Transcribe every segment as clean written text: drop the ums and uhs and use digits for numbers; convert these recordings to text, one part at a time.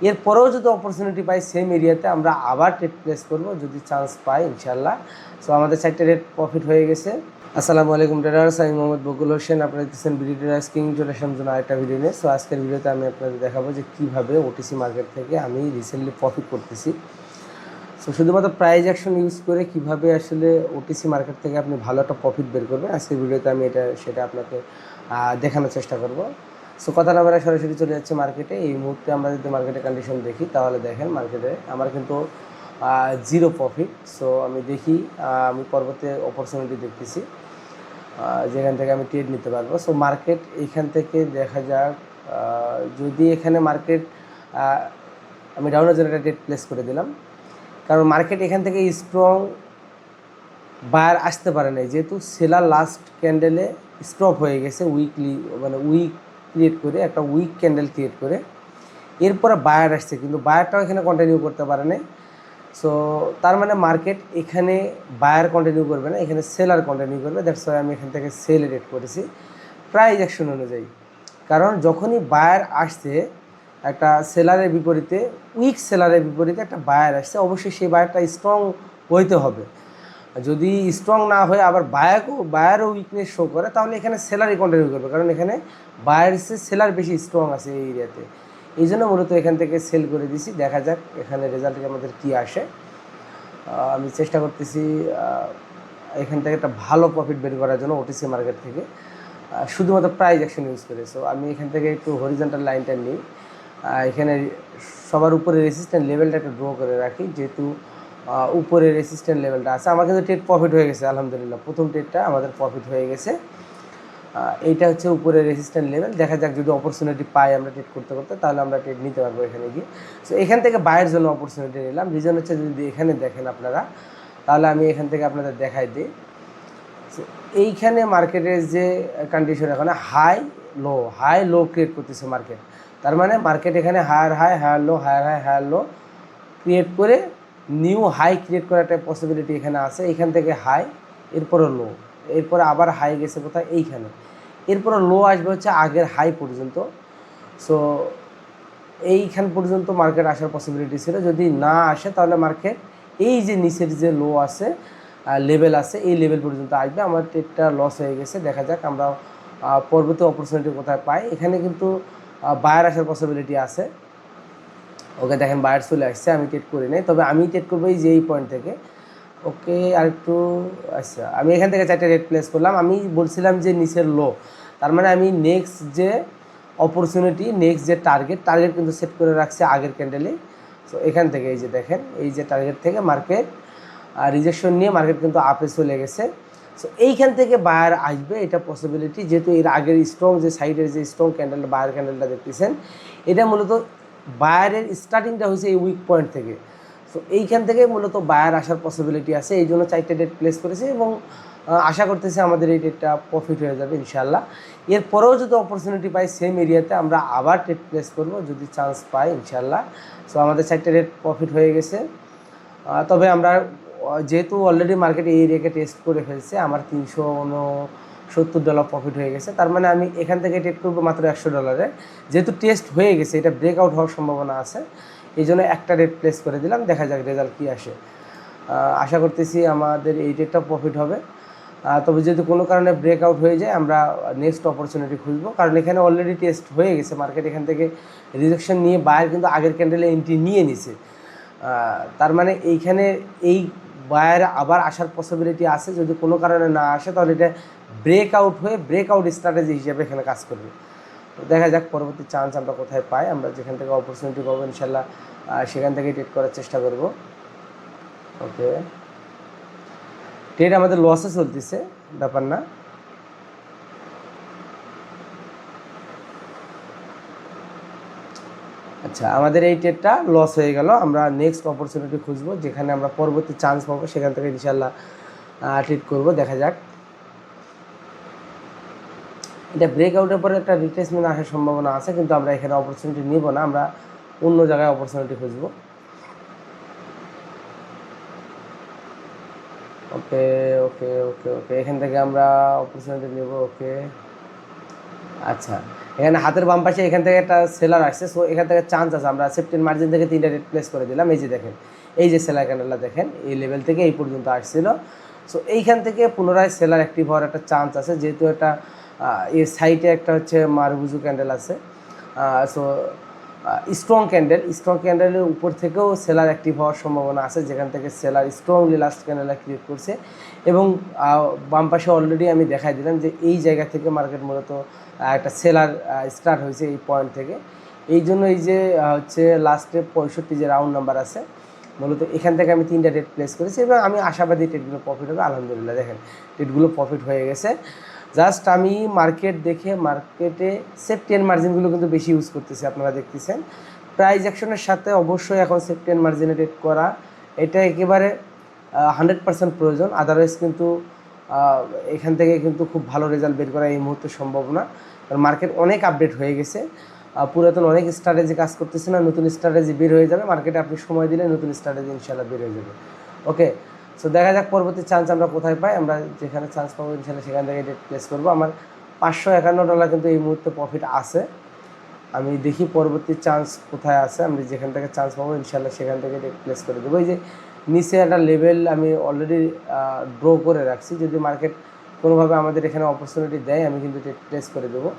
এরপরেও যদি অপরচুনিটি পাই সেম এরিয়াতে আমরা আবার ট্রেড প্লেস করব যদি চান্স পাই ইনশাল্লাহ। সো আমাদের 4টে রেট প্রফিট হয়ে গেছে। আসসালামু আলাইকুম ট্রেডার্স, আমি মোহাম্মদ বকুল হোসেন। আপনারা দেখতেছেন বিডি ট্রেডার্স কিং চলে আসলাম জন্য আরেকটা ভিডিও নিয়ে। সো আজকের ভিডিওতে আমি আপনাদের দেখাবো যে কীভাবে ওটিসি মার্কেট থেকে আমি রিসেন্টলি প্রফিট করতেছি। সো শুধুমাত্র প্রাইস অ্যাকশন ইউজ করে কীভাবে আসলে ওটিসি মার্কেট থেকে আপনি ভালো একটা প্রফিট বের করবেন, আজকের ভিডিওতে আমি সেটা আপনাকে দেখানোর চেষ্টা করব। সো কথা না বলে সরাসরি চলে যাচ্ছে মার্কেটে। এই মুহূর্তে আমরা যদি মার্কেটের কন্ডিশন দেখি তাহলে দেখেন মার্কেটে আমার কিন্তু জিরো প্রফিট। সো আমি দেখি আমি পরবর্তী অপরচুনিটি দেখতেছি যেখান থেকে আমি ট্রেড নিতে পারবো। সো মার্কেট এইখান থেকে দেখা যাক, যদি এখানে মার্কেট আমি ডাউনের জন্য একটা ট্রেড প্লেস করে দিলাম, কারণ মার্কেট এখান থেকে স্ট্রং বায়ার আসতে পারে নাই, যেহেতু সেলার লাস্ট ক্যান্ডেলে স্টপ হয়ে গেছে উইকলি, মানে উইক ক্রিয়েট করে একটা উইক ক্যান্ডেল ক্রিয়েট করে এরপরে বায়ার আসছে, কিন্তু বায়ারটাও এখানে কন্টিনিউ করতে পারে নাই। সো তার মানে মার্কেট এখানে বায়ার কন্টিনিউ করবে না, এখানে সেলার কন্টিনিউ করবে। দ্যাটস ওয়াই আমি এখান থেকে সেল রেট করেছি প্রাইস অ্যাকশন অনুযায়ী। কারণ যখনই বায়ার আসছে একটা সেলারের বিপরীতে, উইক সেলারের বিপরীতে একটা বায়ার আসছে, অবশ্যই সেই বায়ারটা স্ট্রং হইতে হবে। যদি স্ট্রং না হয়ে আবার বায়ারও উইকনেস শো করে তাহলে এখানে সেলারই কন্টিনিউ করবে, কারণ এখানে বায়ার সেলার বেশি স্ট্রং আছে এই এরিয়াতে। এই জন্য মূলত এখান থেকে সেল করে দিছি। দেখা যাক এখানে রেজাল্টে আমাদের কী আসে। আমি চেষ্টা করতেছি এখান থেকে একটা ভালো প্রফিট বের করার জন্য ওটিসি মার্কেট থেকে শুধুমাত্র প্রাইস অ্যাকশন ইউজ করে। সো আমি এখান থেকে একটু হরিজন্টাল লাইনটা নিই, এখানে সবার উপরে রেসিস্ট্যান্ট লেভেলটা একটু ড্র করে রাখি, যেহেতু উপরে রেসিস্ট্যান্ট লেভেলটা আছে। আমার কিন্তু ট্রেড প্রফিট হয়ে গেছে আলহামদুলিল্লাহ, প্রথম ট্রেডটা আমাদের প্রফিট হয়ে গেছে। এইটা হচ্ছে উপরে রেসিস্ট্যান্ট লেভেল। দেখা যাক যদি অপরচুনিটি পাই আমরা ট্রেড করতে করতে, তাহলে আমরা ট্রেড নিতে পারবো এখানে গিয়ে। সো এখান থেকে বায়ের জন্য অপরচুনিটি নিলাম। রিজন হচ্ছে যদি এখানে দেখেন আপনারা, তাহলে আমি এখান থেকে আপনাদের দেখাই দিই। সো এইখানে মার্কেটের যে কন্ডিশন, এখানে হাই লো ক্রিয়েট করতেছে মার্কেট। তার মানে মার্কেট এখানে হায়ার লো ক্রিয়েট করে নিউ হাই ক্রিয়েট করার একটা পসিবিলিটি এখানে আছে। এখান থেকে হাই, এরপরে লো, এরপরে আবার হাই গেছে কোথায় এইখানে, এরপরে লো আসবে হচ্ছে আগের হাই পর্যন্ত। সো এইখান পর্যন্ত মার্কেট আসার পসিবিলিটি ছিল। যদি না আসে তাহলে মার্কেট এই যে নিচের যে লো আছে লেভেল আছে, এই লেভেল পর্যন্ত আসবে। আমার ট্রেডটা লস হয়ে গেছে। দেখা যাক আমরা পরবর্তী অপরচুনিটি কোথায় পাই। এখানে কিন্তু বায়ার আসার পসিবিলিটি আছে। ওকে দেখেন বায়ার চলে আসছে, আমি ট্রেড করি নাই, তবে আমি ট্রেড করবো এই যে এই পয়েন্ট থেকে। ওকে আর একটু, আচ্ছা আমি এখান থেকে 4টে রেট প্লেস করলাম। আমি বলছিলাম যে নিচের লো, তার মানে আমি নেক্সট যে অপরচুনিটি, নেক্সট যে টার্গেট কিন্তু সেট করে রাখছে আগের ক্যান্ডেলে। সো এখান থেকে এই যে দেখেন, এই যে টার্গেট থেকে মার্কেট রিজেকশন নিয়ে মার্কেট কিন্তু আপে চলে গেছে। সো এইখান থেকে বায়ার আসবে, এটা পসিবিলিটি, যেহেতু এর আগের স্ট্রং যে সাইডের যে স্ট্রং ক্যান্ডেলটা, বায়ার ক্যান্ডেলটা দেখতেছেন, এটা মূলত বায়ারের স্টার্টিংটা হয়েছে এই উইক পয়েন্ট থেকে। সো এইখান থেকে মূলত বায়ার আসার পসিবিলিটি আছে, এই জন্য 4টে ডেট প্লেস করেছে এবং আশা করতেছি আমাদের এই ডেটটা প্রফিট হয়ে যাবে ইনশাল্লাহ। এরপরেও যদি অপরচুনিটি পাই সেম এরিয়াতে আমরা আবার ট্রেড প্লেস করব যদি চান্স পাই ইনশাল্লাহ। সো আমাদের 4টে রেট প্রফিট হয়ে গেছে। তবে আমরা যেহেতু অলরেডি মার্কেটে এই এরিয়াকে টেস্ট করে ফেলছে, আমার $369 প্রফিট হয়ে গেছে। তার মানে আমি এখান থেকে ট্রেড করবো মাত্র $100। যেহেতু টেস্ট হয়ে গেছে, এটা ব্রেকআউট হওয়ার সম্ভাবনা আছে, এই জন্য একটা রেট প্লেস করে দিলাম। দেখা যাক রেজাল্ট কী আসে। আশা করতেছি আমাদের এই রেটটা প্রফিট হবে। তবে যদি কোনো কারণে ব্রেকআউট হয়ে যায় আমরা নেক্সট অপরচুনিটি খুঁজবো, কারণ এখানে অলরেডি টেস্ট হয়ে গেছে মার্কেট। এখান থেকে রিজেকশন নিয়ে বায়ার কিন্তু আগের ক্যান্ডেলে এন্ট্রি নিয়ে নিছে। তার মানে এইখানে এই বায়ার আবার আসার পসিবিলিটি আছে। যদি কোনো কারণে না আসে তাহলে এটা ব্রেকআউট স্ট্র্যাটেজি হিসেবে এখানে কাজ করবে। তো দেখা যাক পরবর্তী চান্স আমরা কোথায় পাই। আমরা যেখান থেকে অপরচুনিটি পাবো ইনশাল্লাহ সেখান থেকে ট্রেড করার চেষ্টা করব। ওকে, ট্রেড আমাদের লসে চলতেছে, ব্যাপার না। আচ্ছা আমাদের এই ট্রেডটা লস হয়ে গেল। আমরা নেক্সট অপরচুনিটি খুঁজবো, যেখানে আমরা পরবর্তী চান্স পাবো, সেখান থেকে ইনশাল্লাহ ট্রেড করব। দেখা যাক, এটা ব্রেকআউটের পরে একটা রিট্রেসমেন্ট আসার সম্ভাবনা আছে, কিন্তু আমরা এখানে অপরচুনিটি নিব না, আমরা অন্য জায়গায় অপরচুনিটি খুঁজবো। ওকে ওকে ওকে ওকে এখান থেকে আমরা অপরচুনিটি নেব। ওকে আচ্ছা, এখানে হাতের বাম পাশে এখান থেকে একটা সেলার আসছে, সো এখান থেকে চান্স আছে আমরা সেফটির মার্জিন থেকে 3টা রেট প্লেস করে দিলাম। এই যে দেখেন, এই যে সেলার ক্যান্ডেলটা দেখেন এই লেভেল থেকে এই পর্যন্ত আসছিল। সো এইখান থেকে পুনরায় সেলার অ্যাক্টিভ হওয়ার একটা চান্স আছে, যেহেতু একটা এর সাইডে একটা হচ্ছে মারুবুজু ক্যান্ডেল আছে। সো স্ট্রং ক্যান্ডেলের উপর থেকেও সেলার অ্যাক্টিভ হওয়ার সম্ভাবনা আছে, যেখান থেকে সেলার স্ট্রংলি লাস্ট ক্যান্ডেলটা ক্রিয়েট করছে। এবং বাম পাশে অলরেডি আমি দেখাই দিলাম যে এই জায়গা থেকে মার্কেট মূলত একটা সেলার স্টার্ট হয়েছে এই পয়েন্ট থেকে। এই জন্য এই যে হচ্ছে লাস্টে 65 যে রাউন্ড নাম্বার আছে, মূলত এখান থেকে আমি 3টা রেট প্লেস করেছি এবং আমি আশাবাদী ট্রেডগুলো প্রফিট হবে। আলহামদুলিল্লাহ দেখেন ট্রেডগুলো প্রফিট হয়ে গেছে। জাস্ট আমি মার্কেট দেখে মার্কেটে সেফটি অ্যান্ড মার্জিনগুলো কিন্তু বেশি ইউজ করতেছি, আপনারা দেখতেছেন। প্রাইস অ্যাকশনের সাথে অবশ্যই এখন সেফটি অ্যান্ড মার্জিনে ট্রেড করা এটা একেবারে 100% প্রয়োজন। আদারওয়াইজ কিন্তু এখান থেকে কিন্তু খুব ভালো রেজাল্ট বের করা এই মুহূর্তে সম্ভব না, কারণ মার্কেট অনেক আপডেট হয়ে গেছে। পুরাতন অনেক স্ট্র্যাটেজি কাজ করতেছে না, নতুন স্ট্র্যাটেজি বের হয়ে যাবে মার্কেটে। আপনি সময় দিলে নতুন স্ট্র্যাটেজি ইনশাল্লাহ বের হয়ে যাবে। ওকে, সো দেখা যাক পরবর্তী চান্স আমরা কোথায় পাই। আমরা যেখানে চান্স পাবো ইনশাল্লাহ সেখান থেকে রেট প্লেস করবো। আমার $551 কিন্তু এই মুহূর্তে প্রফিট আছে। আমি দেখি পরবর্তী চান্স কোথায় আছে, আমি যেখান থেকে চান্স পাবো ইনশাল্লাহ সেখান থেকে রেট প্লেস করে দেবো। এই যে নিচে একটা লেভেল আমি অলরেডি ড্র করে রাখছি, যদি মার্কেট কোনোভাবে আমাদের এখানে অপরচুনিটি দেয় আমি কিন্তু রেট প্লেস করে দেবো।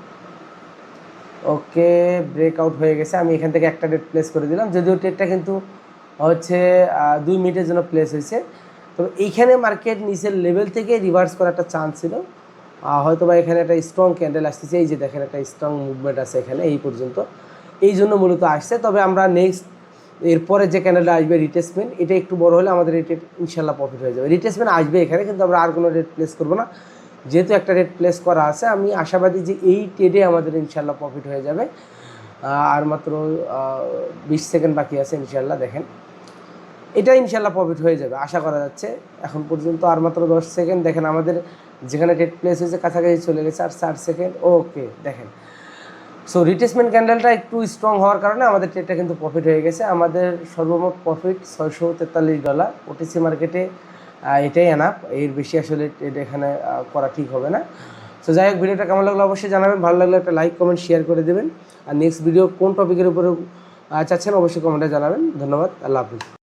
ওকে, ব্রেকআউট হয়ে গেছে, আমি এখান থেকে একটা রেট প্লেস করে দিলাম, যদিও ট্রেডটা কিন্তু হচ্ছে 2 মিনিটের জন্য প্লেস হয়েছে। তবে এইখানে মার্কেট নিচের লেভেল থেকে রিভার্স করার একটা চান্স ছিল, হয়তো বা এখানে একটা স্ট্রং ক্যান্ডেল আসতেছে। এই যে দেখেন একটা স্ট্রং মুভমেন্ট আছে এখানে এই পর্যন্ত, এই জন্য মূলত আসছে। তবে আমরা নেক্সট এরপরে যে ক্যান্ডেলটা আসবে রিটেসমেন্ট, এটা একটু বড় হলে আমাদের রেট ইনশাল্লাহ প্রফিট হয়ে যাবে। রিটেসমেন্ট আসবে এখানে, কিন্তু আমরা আর কোনো রেট প্লেস করবো না, যেহেতু একটা রেট প্লেস করা আছে। আমি আশাবাদী যে এই ট্রেডে আমাদের ইনশাল্লাহ প্রফিট হয়ে যাবে। আর মাত্র 20 সেকেন্ড বাকি আছে ইনশাল্লাহ। দেখেন এটা ইনশাল্লাহ প্রফিট হয়ে যাবে আশা করা যাচ্ছে। এখন পর্যন্ত আর মাত্র 10 সেকেন্ড। দেখেন আমাদের যেখানে ট্রেড প্লেস হয়েছে কাছাকাছি চলে গেছে, আর 4 সেকেন্ড। ওকে দেখেন, সো রিটেসমেন্ট ক্যান্ডেলটা একটু স্ট্রং হওয়ার কারণে আমাদের ট্রেডটা কিন্তু প্রফিট হয়ে গেছে। আমাদের সর্বমোট প্রফিট $643 ওটিসি মার্কেটে, এটাই এনাফ। এর বেশি আসলে ট্রেড এখানে করা ঠিক হবে না। সো যাই হোক, ভিডিওটা কেমন লাগলো অবশ্যই জানাবেন, ভালো লাগলে একটা লাইক কমেন্ট শেয়ার করে দেবেন। আর নেক্সট ভিডিও কোন টপিকের উপরে চাচ্ছেন অবশ্যই কমেন্টে জানাবেন। ধন্যবাদ, আল্লাহ হাফিজ।